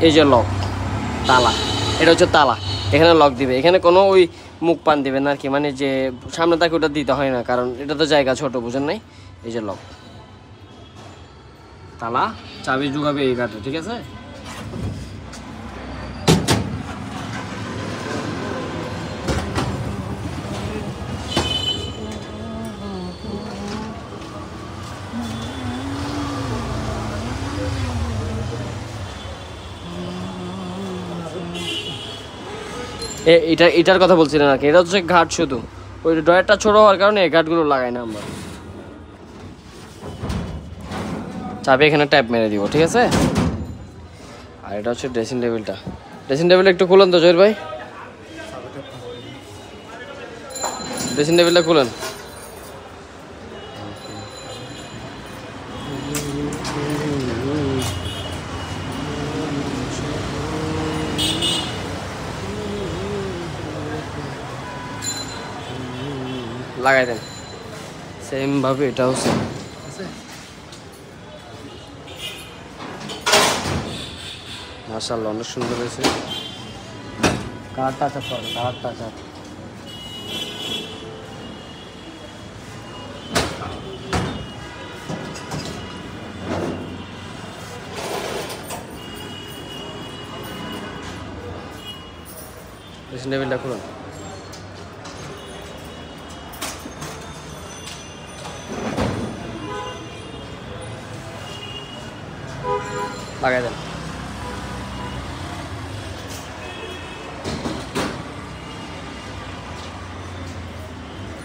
এই যে লক তালা, এটা হচ্ছে তালা, এখানে লক দিবে, এখানে কোনো ওই মুখ পান দিবে না আর কি, মানে যে সামনে তাকে ওটা দিতে হয় না, কারণ এটা তো জায়গা ছোট, বুঝেন নাই? এই যে লক তালা, চাবি ঢুকাবে এই কাঠে, ঠিক আছে? এটার কথা বলছিলেন আর কি, এটা হচ্ছে ঘাট, শুধু ওই ড্রয়ারটা ছোট হওয়ার কারণে এই ঘাটগুলো লাগাই না আমরা। চাবি এখানে ট্যাপ মেরে দিব, ঠিক আছে? আর এটা হচ্ছে ড্রেসিং টেবিলটা, ড্রেসিং টেবিলটা একটু খুলেন তো জহির ভাই, ড্রেসিং টেবিলটা খুলেন। লাগাই দেন সেম ভাবে, এটাও সেম। মাশাআল্লাহ অনেক সুন্দর হয়েছে, কালার টাচ আপ করো, কালার টাচ আপ। ড্রেসিং টেবিলটা খুলুন, লাগাই দেন।